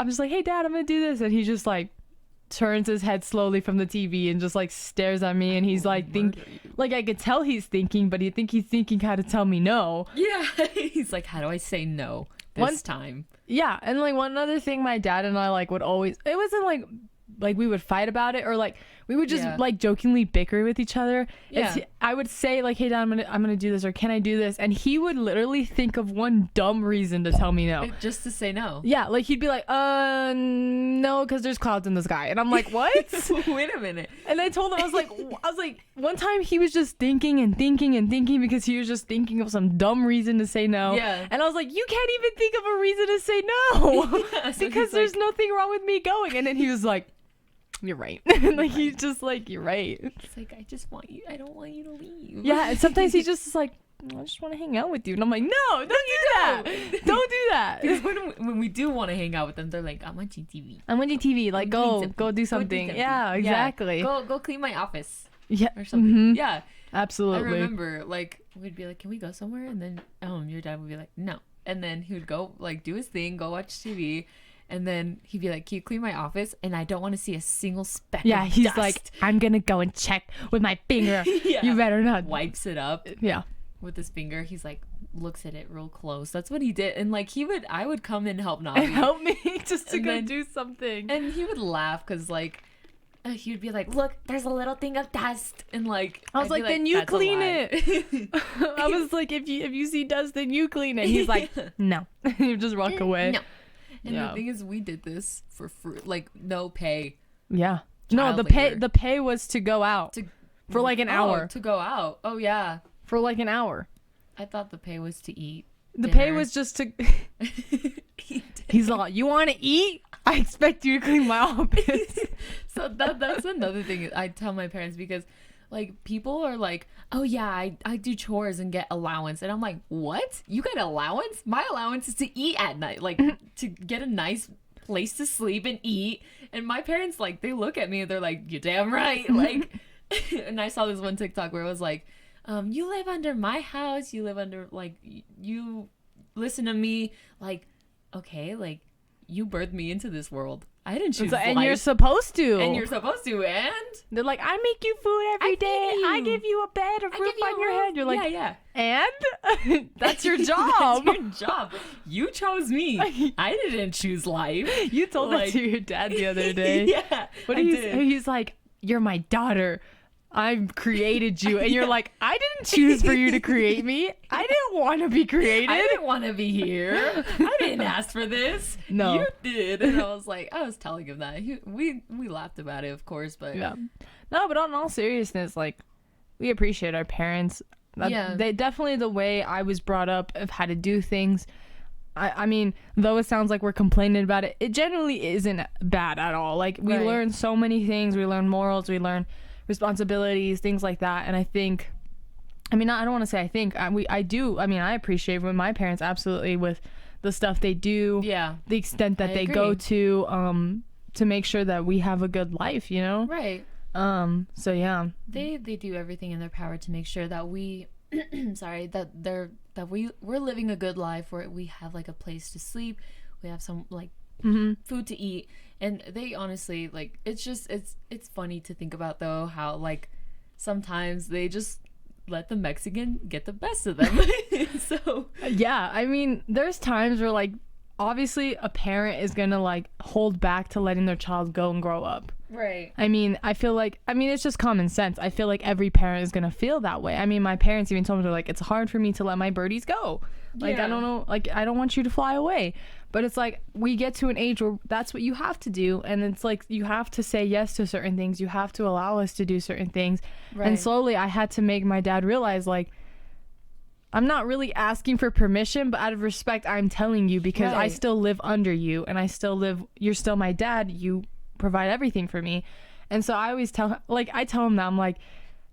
just like, hey dad, I'm gonna do this, and he just like turns his head slowly from the TV and just like stares at me, and he's like like I could tell he's thinking, but he's thinking how to tell me no. Yeah. He's like, how do I say no this time? Yeah. And like one other thing my dad and I like would always, it wasn't like we would fight about it, or like we would just like jokingly bicker with each other. Yeah. I would say like, hey dad, I'm gonna do this, or can I do this? And he would literally think of one dumb reason to tell me no. Just to say no. Yeah, like he'd be like, no, because there's clouds in the sky. And I'm like, what? Wait a minute. And I told him, I was like, one time he was just thinking because he was just thinking of some dumb reason to say no. Yeah. And I was like, you can't even think of a reason to say no. Yeah, so because there's nothing wrong with me going. And then he was like, you're right. Like he's just like, you're right. It's like, I don't want you to leave. Yeah, and sometimes he just is like, I just want to hang out with you, and I'm like, no, don't do that. Don't do that. Because when we do want to hang out with them, they're like, I'm watching TV. Like go do something. Yeah, exactly. Yeah. Go clean my office. Yeah, or something. Yeah, absolutely. I remember like we'd be like, can we go somewhere? And then your dad would be like, no. And then he would go like do his thing, go watch TV. And then he'd be like, can you clean my office? And I don't want to see a single speck of he's dust. like, I'm going to go and check with my finger. Yeah. You better not. Wipes it up. Yeah. With his finger. He's like, looks at it real close. That's what he did. And like, I would come and help Navi. Help me just to go do something. And he would laugh because like, he would be like, look, there's a little thing of dust. And like, I was like, then you clean it. I was like, if you see dust, then you clean it. He's like, no. You just walk away. No. And the thing is, we did this for free, like no pay. Yeah. No, the pay was to go out for like an hour. To go out. Oh yeah. For like an hour. I thought the pay was to eat. The pay was just to. He's like, you want to eat? I expect you to clean my office. So that's another thing I tell my parents, because like people are like, oh yeah, I do chores and get allowance, and I'm like, what? You get allowance? My allowance is to eat at night, like to get a nice place to sleep and eat. And my parents, like, they look at me and they're like, you're damn right. Like, and I saw this one TikTok where it was like, you live under my house, you live under, like, you listen to me, like, okay, like, you birthed me into this world. I didn't choose life. And you're supposed to. And they're like, I make you food every day. I give you a bed, a roof on your head. You're like, yeah. And? That's your job. That's your job. You chose me. I didn't choose life. You told that to your dad the other day. Yeah, he's like, you're my daughter. I created you. And you're like, I didn't choose for you to create me. I didn't want to be created. I didn't want to be here. I didn't ask for this. No. You did. And I was telling him that. We laughed about it, of course, but yeah. No, but on all seriousness, like, we appreciate our parents. They definitely, the way I was brought up of how to do things. I mean, though it sounds like we're complaining about it, it generally isn't bad at all. Like, we learn so many things. We learn morals. We learn responsibilities, things like that. And I think, I mean, I don't want to say I think, I appreciate with my parents, absolutely, with the stuff they do, the extent that they go to make sure that we have a good life, you know? Right. So yeah. They do everything in their power to make sure that we we're living a good life, where we have like a place to sleep, we have some like food to eat. And they honestly, like, it's funny to think about, though, how, like, sometimes they just let the Mexican get the best of them. So yeah, I mean, there's times where, like, obviously a parent is gonna, like, hold back to letting their child go and grow up. Right. I mean, it's just common sense. I feel like every parent is gonna feel that way. I mean, my parents even told me, they're like, it's hard for me to let my birdies go. Like, I don't know, like, I don't want you to fly away. But it's like, we get to an age where that's what you have to do. And it's like, you have to say yes to certain things. You have to allow us to do certain things. Right. And slowly I had to make my dad realize, like, I'm not really asking for permission, but out of respect, I'm telling you, because I still live under you, and you're still my dad. You provide everything for me. And so I always tell him that, I'm like,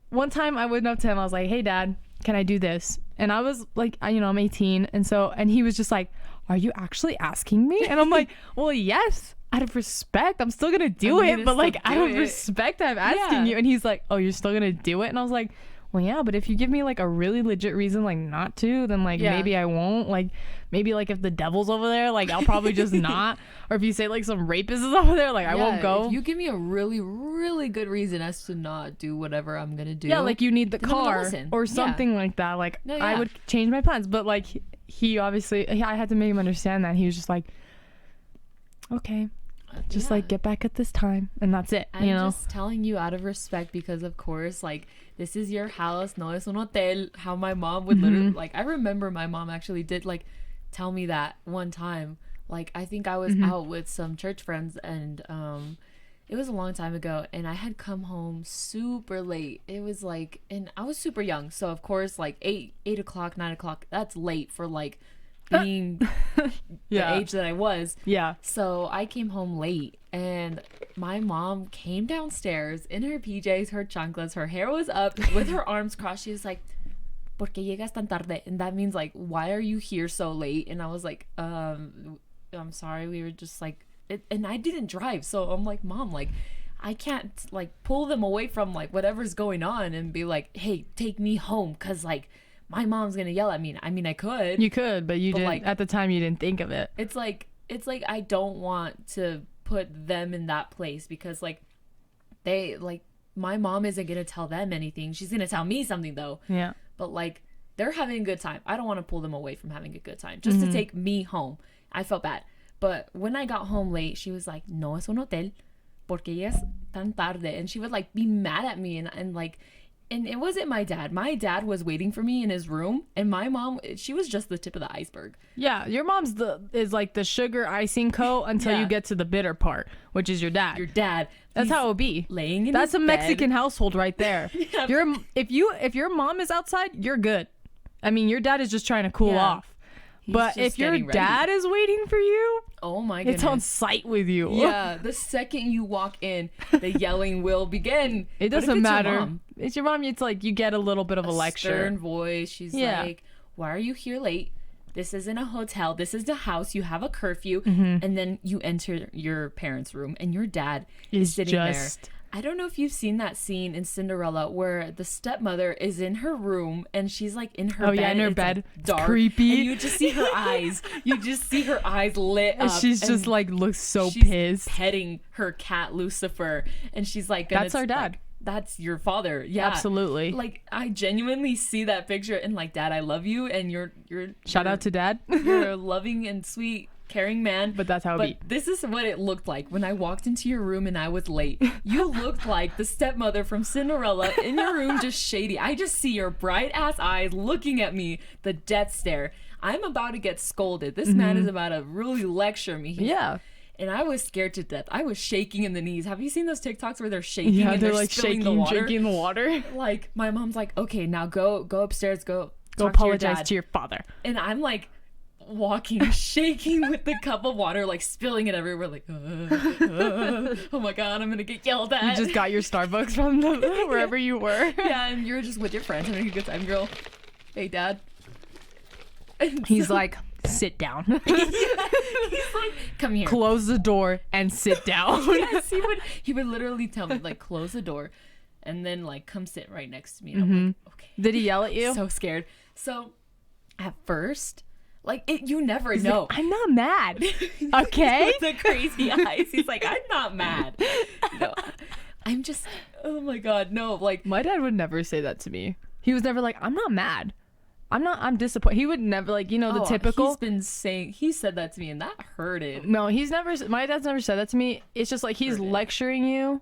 one time I went up to him, I was like, hey dad, can I do this? And I was like, I'm 18. And he was just like, are you actually asking me? And I'm like, well, yes, out of respect, I'm still gonna do it. But like, out of respect, I'm asking you. And he's like, oh, you're still gonna do it? And I was like, well, yeah, but if you give me like a really legit reason, like, not to, then like maybe I won't. Like, maybe like if the devil's over there, like, I'll probably just not. Or if you say like some rapist is over there, like, I won't go. If you give me a really, really good reason as to not do whatever I'm gonna do. Yeah, like, you need the car or something like that. Like, I would change my plans. But like, he obviously, I had to make him understand that. He was just like, okay, just like, get back at this time, and that's it. I'm just telling you out of respect, because of course, like, this is your house, no es un hotel. How my mom would literally, like, I remember my mom actually did like tell me that one time. Like, I think I was out with some church friends, and it was a long time ago, and I had come home super late. It was like, and I was super young, so of course, like 8 o'clock, 9 o'clock, that's late for like being the age that I was. Yeah. So I came home late, and my mom came downstairs in her PJs, her chanclas, her hair was up, with her arms crossed. She was like, ¿Por qué llegas tan tarde? And that means like, why are you here so late? And I was like, I'm sorry, we were just like, and I didn't drive, so I'm like, Mom, like, I can't like pull them away from like whatever's going on and be like, hey, take me home, because like my mom's gonna yell at me. I mean, I could. You could, but you didn't. Like, at the time, you didn't think of it. It's like I don't want to put them in that place, because like they, like, my mom isn't gonna tell them anything. She's gonna tell me something though. Yeah. But like, they're having a good time. I don't want to pull them away from having a good time just to take me home. I felt bad. But when I got home late, she was like, no es un hotel, porque llegas tan tarde. And she would like be mad at me, and like, And it wasn't my dad. My dad was waiting for me in his room, and my mom, she was just the tip of the iceberg. Yeah, your mom's is like the sugar icing coat until you get to the bitter part, which is your dad. Your dad. That's how it would be. Laying in That's his a Mexican household right there. Yeah. If your mom is outside, you're good. I mean, your dad is just trying to cool off. But if your dad is waiting for you, oh my goodness, it's on site with you. Yeah, the second you walk in, the yelling will begin. It doesn't matter. It's your mom. It's like you get a little bit of a lecture. Stern voice. She's like, "Why are you here late? This isn't a hotel. This is the house. You have a curfew." And then you enter your parents' room, and your dad is sitting there. I don't know if you've seen that scene in Cinderella where the stepmother is in her room and she's like in her bed. Oh yeah, in her bed. Like dark, it's creepy. And you just see her eyes. You just see her eyes lit up. And she's just like looks so she's pissed. Petting her cat Lucifer, and she's like, "That's our dad. Like, that's your father." Yeah, absolutely. Like I genuinely see that picture and like, "Dad, I love you," and you're shout out to Dad. You're a loving and sweet, caring man. But that's how it be. This is what it looked like when I walked into your room and I was late. You looked like the stepmother from Cinderella in your room, just shady. I just see your bright ass eyes looking at me, the death stare. I'm about to get scolded. This man is about to really lecture me. Yeah. And I was scared to death. I was shaking in the knees. Have you seen those TikToks where they're shaking? Yeah, and they're like shaking, drinking the water. Like my mom's like, "Okay, now go upstairs, go apologize to your father." And I'm like walking, shaking with the cup of water, like spilling it everywhere, like, oh my god, I'm gonna get yelled at. You just got your Starbucks from wherever you were. Yeah, and you're just with your friends having a good time, girl. Hey, Dad. And he's like, sit down. Yeah, he's like, come here. Close the door and sit down. Yes, he would literally tell me, like, close the door and then like come sit right next to me. And I'm like, okay. Did he yell at you? So scared. So at first, like, you never know. Like, I'm not mad. Okay? With the crazy eyes. He's like, I'm not mad. No, I'm just, oh my God, no. Like, my dad would never say that to me. He was never like, I'm not mad. I'm disappointed. He would never, like, the typical. He said that to me and that hurted. No, my dad's never said that to me. It's just like he's lecturing you.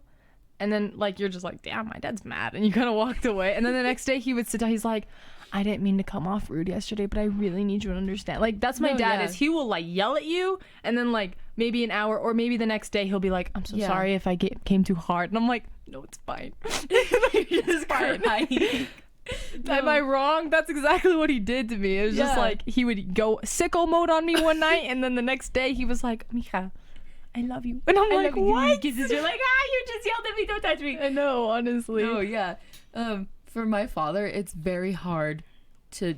And then, like, you're just like, damn, my dad's mad. And you kind of walked away. And then the next day he would sit down. He's like, I didn't mean to come off rude yesterday, but I really need you to understand. Like, that's my dad. Is he will, like, yell at you. And then, like, maybe an hour or maybe the next day he'll be like, I'm so sorry if I came too hard. And I'm like, no, it's fine. It's fine. No. Am I wrong? That's exactly what he did to me. It was just like he would go sicko mode on me one night. And then the next day he was like, Mija, I love you. And I'm like, what? You're like, you just yelled at me, don't touch me. I know, honestly. Oh, yeah. For my father, it's very hard to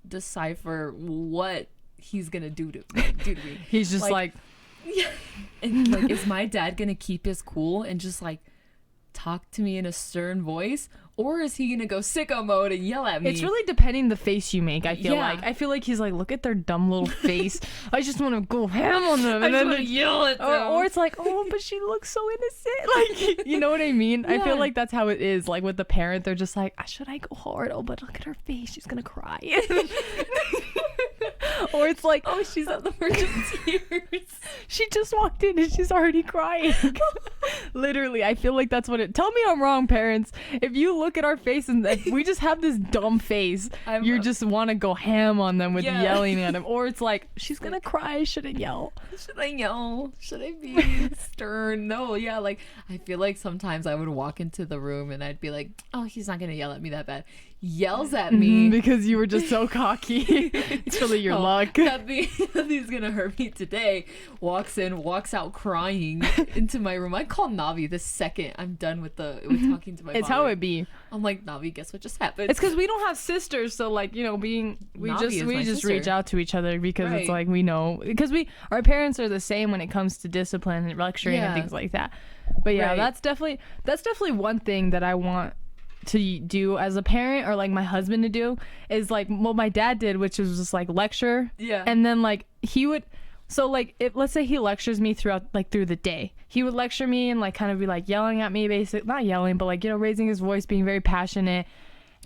decipher what he's gonna do to me. He's just like yeah. And like, is my dad gonna keep his cool and just like talk to me in a stern voice, or is he gonna go sicko mode and yell at me? It's really depending the face you make. I feel like he's like, look at their dumb little face. I just want to go ham on them, and then yell at them. Or it's like, oh, but she looks so innocent. Like, you know what I mean? Yeah. I feel like that's how it is. Like with the parent, they're just like, should I go hard? Oh, but look at her face. She's gonna cry. Or it's like, oh, she's on the verge of tears. She just walked in and she's already crying. Literally, I feel like that's what it. Tell me I'm wrong, parents. If you look at our face and we just have this dumb face, you just want to go ham on them with yelling at them. Or it's like, she's gonna cry. Should I yell? Should I yell? Should I be stern? No, yeah. Like, I feel like sometimes I would walk into the room and I'd be like, oh, he's not gonna yell at me that bad. Yells at me because you were just so cocky. It's really your luck. Nothing's gonna hurt me today. Walks out crying into my room. I call Navi the second I'm done with talking to my It's father. How it be. I'm like, Navi, guess what just happened? It's because we don't have sisters, so like, we just reach out to each other because it's like, we know, because our parents are the same when it comes to discipline and lecturing and things like that. But yeah, that's definitely one thing that I want to do as a parent, or like my husband to do, is like what my dad did, which was just like lecture. Yeah. And then like he would, so like if let's say he lectures me through the day, he would lecture me and like kind of be like yelling at me, basically not yelling, but like raising his voice, being very passionate.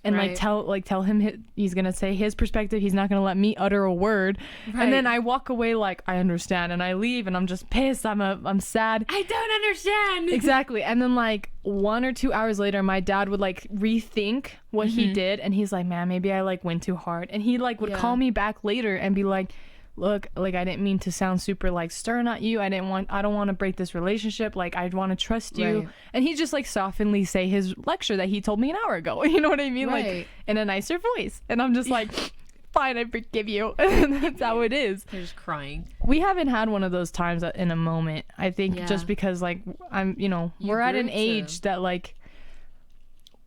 and tell him he's gonna say his perspective. He's not gonna let me utter a word. And then I walk away like, I understand, and I leave, and I'm just pissed. I'm sad. I don't understand. Exactly. And then like 1 or 2 hours later, my dad would like rethink what he did, and he's like, man, maybe I like went too hard. And he like would call me back later and be like, look, like, I didn't mean to sound super like stern at you. I don't want to break this relationship. Like, I want to trust you. Right. And he just like softenly say his lecture that he told me an hour ago. You know what I mean? Right. Like in a nicer voice. And I'm just like, fine, I forgive you. And that's how it is. They're just crying. We haven't had one of those times in a moment. I think just because like we're at an age that like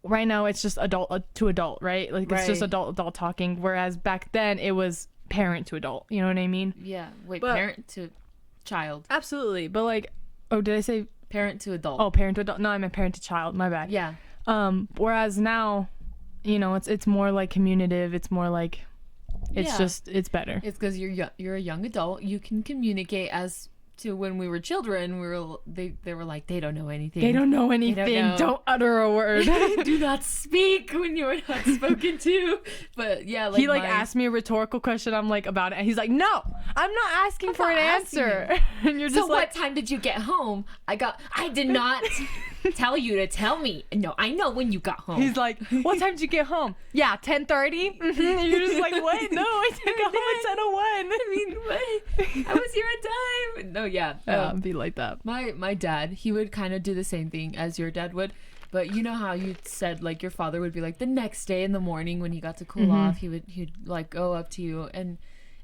right now it's just adult to adult, right? Like it's just adult talking. Whereas back then it was parent to adult, you know what I mean? Yeah. Parent to child. Absolutely. But like, oh, did I say parent to adult? Oh, parent to adult. No, I meant parent to child. My bad. Yeah. Whereas now, it's more like communicative. It's more like it's better. It's because you're a young adult. You can communicate as to when we were children. They were like, they don't know anything. They don't know anything. Don't utter a word. Do not speak when you are not spoken to. But yeah, like he asked me a rhetorical question. I'm like about it, and he's like, no, I'm not asking for an answer. And you're just so what time did you get home? I did not tell you to tell me. No, I know when you got home. He's like, what time did you get home? Yeah, 10:30. And you're just like, what? No, I didn't get home at 10:01. I mean, what? I was here at time. No, yeah. Be like that. My dad, he would kind of do the same thing as your dad would. But you know how you said like your father would be like the next day in the morning when he got to cool off, he'd like go up to you. And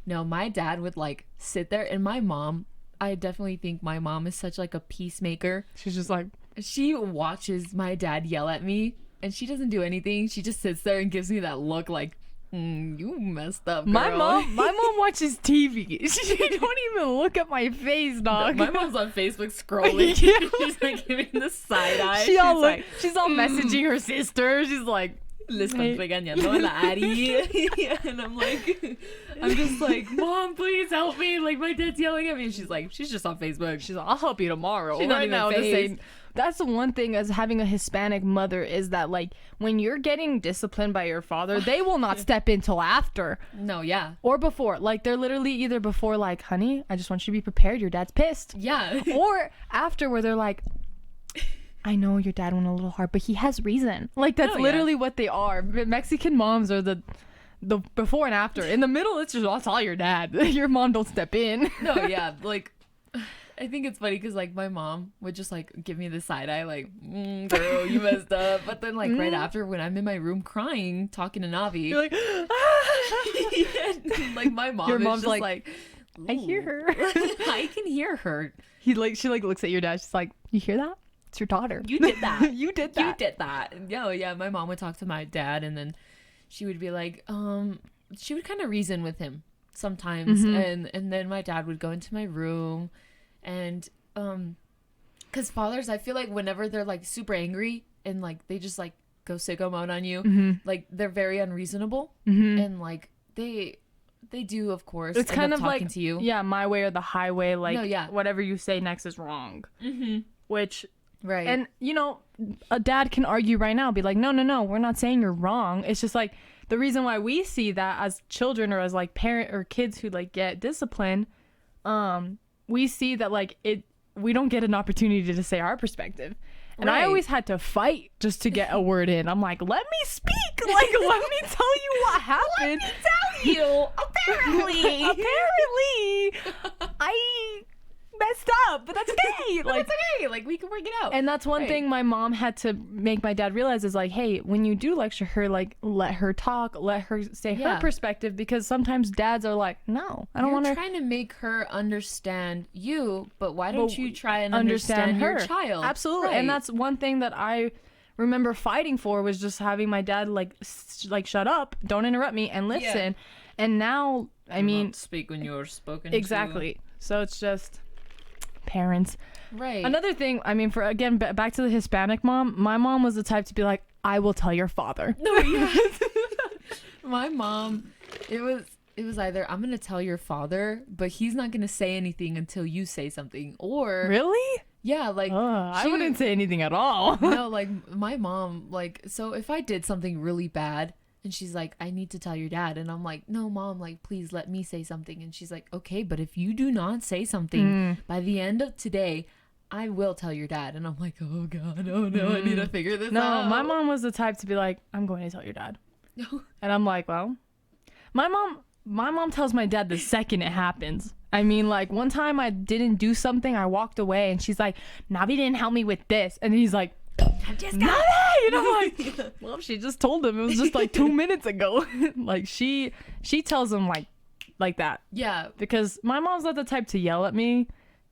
no, my dad would like sit there, and my mom, I definitely think my mom is such like a peacemaker. She's just like, she watches my dad yell at me, and she doesn't do anything. She just sits there and gives me that look like, you messed up, girl. My mom watches TV. She don't even look at my face, dog. My mom's on Facebook scrolling. She's like giving the side eye. She's all messaging her sister. She's like, le están regañando a la Ari. And I'm just like, Mom, please help me. Like, my dad's yelling at me. And she's just on Facebook. She's like, I'll help you tomorrow. She's not even phased. That's the one thing as having a Hispanic mother is that like when you're getting disciplined by your father, they will not step in till after. No, yeah. Or before. Like they're literally either before like, honey, I just want you to be prepared. Your dad's pissed. Yeah. Or after where they're like, I know your dad went a little hard, but he has reason. Like that's literally what they are. Mexican moms are the before and after. In the middle, it's all your dad. Your mom don't step in. No, yeah. Like I think it's funny because like my mom would just like give me the side eye like, girl, you messed up. But then like right after when I'm in my room crying, talking to Navi, you're like, like my mom, your mom's just like, I hear her. I can hear her. She looks at your dad. She's like, you hear that? It's your daughter. You did that. You did that. You did that. And yeah. My mom would talk to my dad, and then she would be like, she would kind of reason with him sometimes, and then my dad would go into my room. And because fathers, I feel like whenever they're like super angry and like they just like go sicko mode on you, like they're very unreasonable, and like they do, of course, it's kind of talking like to you. Yeah, my way or the highway. Like, no, yeah. Whatever you say next is wrong. Which right. And a dad can argue right now, be like, no, we're not saying you're wrong. It's just like the reason why we see that as children or as like parent or kids who like get disciplined, we see that like we don't get an opportunity to say our perspective. And I always had to fight just to get a word in. I'm like, let me speak. Like, let me tell you what happened. Let me tell you. Apparently, I messed up, but that's okay. Like, it's okay. Like, we can work it out. And that's one thing my mom had to make my dad realize is like, hey, when you do lecture her, like, let her talk, let her say her perspective, because sometimes dads are like, no, I don't want to. You're trying to make her understand you, but why don't you try and understand your child? Absolutely. Right. And that's one thing that I remember fighting for, was just having my dad like shut up, don't interrupt me, and listen. And now, I mean, speak when you're spoken exactly. to. So it's just parents. Right. Another thing, I mean, for again, back to the Hispanic mom, my mom was the type to be like, I will tell your father. No, yeah. My mom, it was either I'm gonna tell your father, but he's not gonna say anything until you say something, or really? Yeah, like I wouldn't say anything at all. No, like my mom, like, so if I did something really bad and she's like, I need to tell your dad, and I'm like, no, mom, like, please let me say something, and she's like, okay, but if you do not say something by the end of today, I will tell your dad. And I'm like, oh god, oh no, I need to figure this out. No, my mom was the type to be like, I'm going to tell your dad. And I'm like, well, my mom tells my dad the second it happens. I mean, like, one time I didn't do something, I walked away, and she's like, Navi didn't help me with this. And he's like, I just got it. And I'm like, well, she just told him. It was just like 2 minutes ago. Like, she tells him like that. Yeah. Because my mom's not the type to yell at me.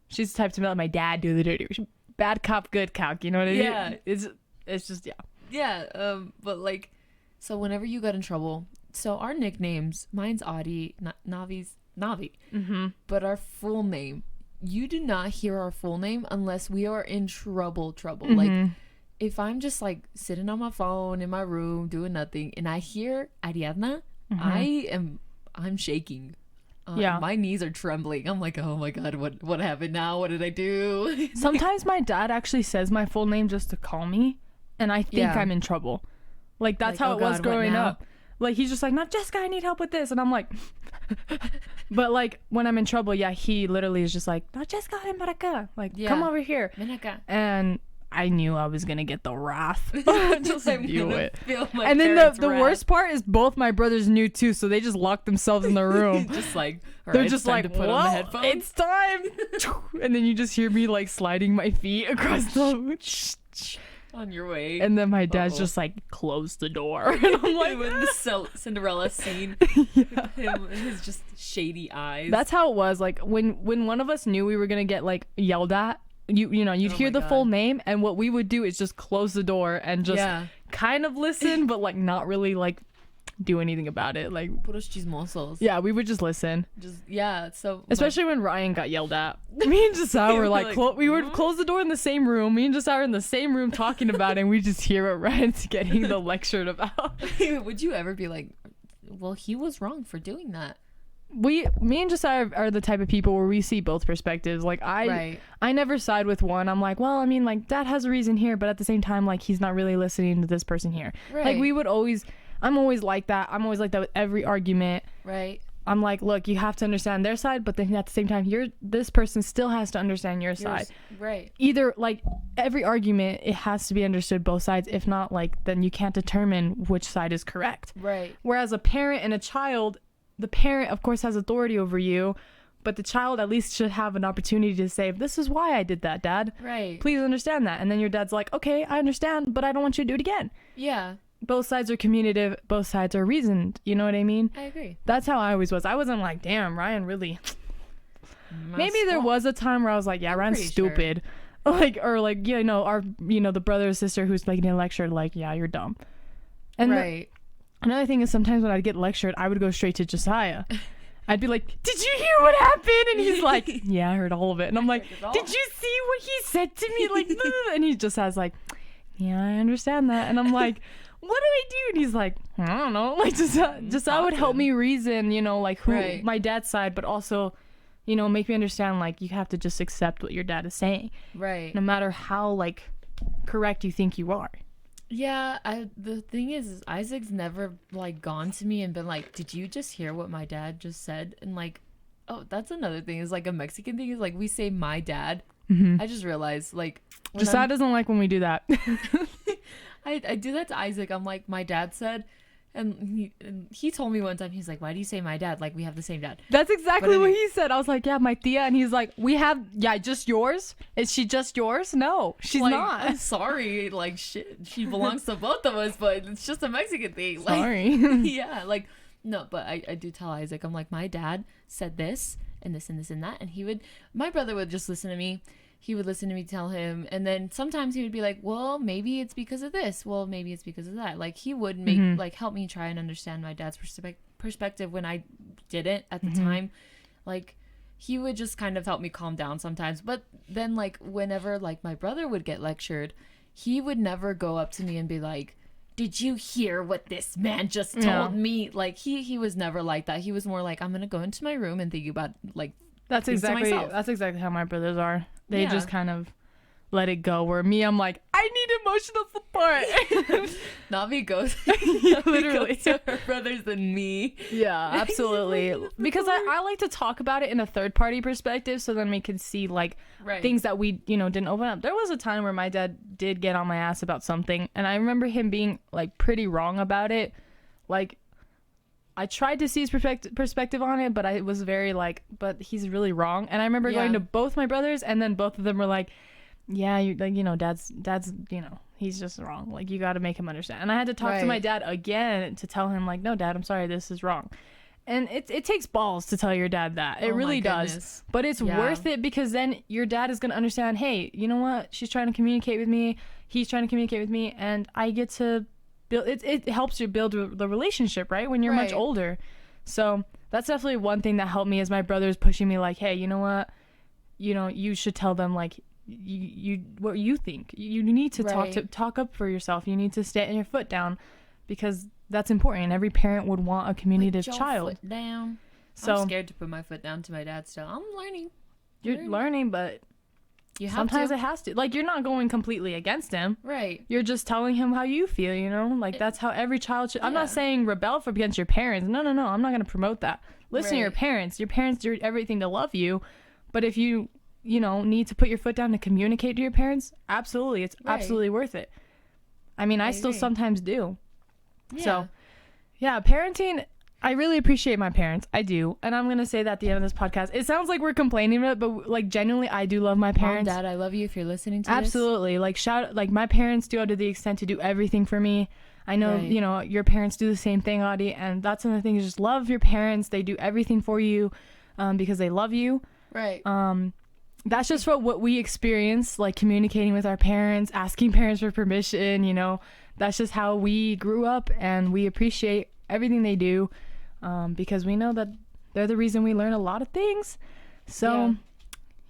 She's the type to let my dad do the dirty. Bad cop, good cop. You know what I mean? Yeah. It's just, yeah. Yeah. But like, so whenever you got in trouble, so our nicknames, mine's Audie, Navi's Navi. Mm-hmm. But our full name, you do not hear our full name unless we are in trouble. Mm-hmm. Like, if I'm just like sitting on my phone in my room doing nothing and I hear Ariadna, I'm shaking. Yeah, my knees are trembling. I'm like, oh my god, what happened now? What did I do? Sometimes my dad actually says my full name just to call me, and I think I'm in trouble. Like, that's like, how it was growing up. Like, he's just like, not Jessica, I need help with this. And I'm like, but like, when I'm in trouble, yeah, he literally is just like, not Jessica, ven para acá. Like, come over here. Ven acá. And I knew I was going to get the wrath. Just view it. And then the worst part is both my brothers knew too. So they just locked themselves in the room. Just like, they're just like, well, it's time. And then you just hear me like sliding my feet across the on your way. And then my dad's just like, close the door. And I'm like, when the Cinderella scene, him and his just shady eyes. That's how it was. Like, when one of us knew we were gonna get like yelled at, you'd hear the full name, and what we would do is just close the door and just kind of listen, but like not really like do anything about it. Like, puros chismosos. Yeah, we would just listen. So especially when Ryan got yelled at. Me and Jasau were like, we would close the door in the same room. Me and Jasau were in the same room talking about it, and we just hear what Ryan's getting the lectured about. Would you ever be like, well, he was wrong for doing that? Me and Josiah are the type of people where we see both perspectives. Like, I never side with one. I'm like, well, I mean, like, dad has a reason here, but at the same time, like, he's not really listening to this person here. Like, I'm always like that. I'm always like that with every argument. Right. I'm like, look, you have to understand their side, but then at the same time, this person still has to understand your side. Right. Either, like, every argument, it has to be understood both sides. If not, like, then you can't determine which side is correct. Right. Whereas a parent and a child, the parent, of course, has authority over you, but the child at least should have an opportunity to say, this is why I did that, Dad. Right. Please understand that. And then your dad's like, okay, I understand, but I don't want you to do it again. Yeah. Both sides are communicative. Both sides are reasoned. You know what I mean? I agree. That's how I always was. I wasn't like, damn, Ryan really... Maybe there was a time where I was like, yeah, Ryan's stupid. Sure. Like, or like, the brother or sister who's like getting lectured, like, yeah, you're dumb. And another thing is sometimes when I'd get lectured, I would go straight to Josiah. I'd be like, did you hear what happened? And he's like, yeah, I heard all of it. And I'm like, did you see what he said to me? Like, and he just has like, yeah, I understand that. And I'm like, what do I do? And he's like, I don't know. Like, just I would help me reason, like who my dad's side, but also, make me understand, like, you have to just accept what your dad is saying. Right. No matter how, like, correct you think you are. Yeah, the thing is Isaac's never, like, gone to me and been like, did you just hear what my dad just said? And, like, oh, that's another thing, is like a Mexican thing, is like we say my dad. Mm-hmm. I just realized, like, Josiah doesn't like when we do that. I do that to Isaac. I'm like, my dad said, and he told me one time, he's like, why do you say my dad? Like, we have the same dad. That's exactly what he said. I was like, yeah, my tia. And he's like, just yours? Is she just yours? No, she's not. I'm sorry. Like, shit, she belongs to both of us, but it's just a Mexican thing. Like, sorry. Yeah, like, no, but I do tell Isaac, I'm like, my dad said this and this and this and that. And my brother would just listen to me. He would listen to me tell him, and then sometimes he would be like, well, maybe it's because of this, well, maybe it's because of that. Like, he would like help me try and understand my dad's perspective when I didn't at the time. Like, he would just kind of help me calm down sometimes. But then, like, whenever, like, my brother would get lectured, he would never go up to me and be like, did you hear what this man just told me? Like, he was never like that. He was more like, I'm gonna go into my room and think about, like, that's exactly how my brothers are. They just kind of, let it go. Where me, I'm like, I need emotional support. Navi goes Literally to her brothers and me. Yeah, absolutely. Because I like to talk about it in a third party perspective, so then we can see like things that we didn't open up. There was a time where my dad did get on my ass about something, and I remember him being like pretty wrong about it. Like, I tried to see his perspective on it, but I was very like, but he's really wrong. And I remember going to both my brothers, and then both of them were like, yeah, you like, dad's he's just wrong. Like, you got to make him understand. And I had to talk to my dad again to tell him like, no, Dad, I'm sorry, this is wrong. And it takes balls to tell your dad that. It really does. But it's worth it, because then your dad is going to understand, hey, you know what? She's trying to communicate with me. He's trying to communicate with me, and I get to build it helps you build the relationship, right? When you're much older. So that's definitely one thing that helped me, is my brothers pushing me like, hey, you know what? You should tell them like you what you think. You need to talk up for yourself. You need to stand your foot down, because that's important. Every parent would want a communicative child. Foot down. So I'm scared to put my foot down to my dad still. I'm learning. You're learning, but sometimes it has to. Like, you're not going completely against him. Right. You're just telling him how you feel, Like, that's how every child should. I'm not saying rebel against your parents. No. I'm not going to promote that. Listen to your parents. Your parents do everything to love you. But if you need to put your foot down to communicate to your parents, absolutely. It's absolutely worth it. I mean, I still sometimes do. Yeah. So, yeah, parenting, I really appreciate my parents. I do. And I'm going to say that at the end of this podcast. It sounds like we're complaining about it, but like, genuinely, I do love my parents. Mom, Dad, I love you if you're listening to Absolutely. This. Like, my parents do go to the extent to do everything for me. I know, your parents do the same thing, Audie. And that's another thing, is just love your parents. They do everything for you because they love you. Right. That's just what we experience, like communicating with our parents, asking parents for permission, That's just how we grew up, and we appreciate everything they do because we know that they're the reason we learn a lot of things. So,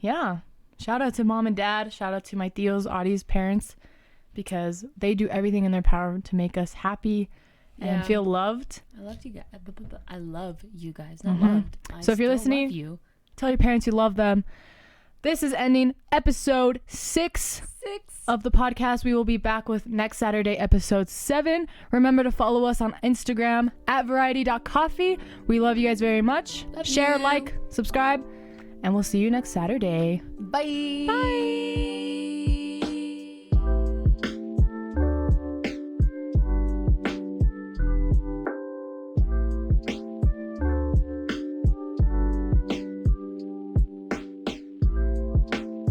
yeah. Shout out to Mom and Dad. Shout out to my tios, Audie's parents, because they do everything in their power to make us happy and feel loved. I love you guys. I love you guys. Not loved. So if you're listening, tell your parents you love them. This is ending episode 6 of the podcast. We will be back with next Saturday, episode 7. Remember to follow us on Instagram @variety.coffee. We love you guys very much. Share, like, subscribe, and we'll see you next Saturday. Bye. Bye.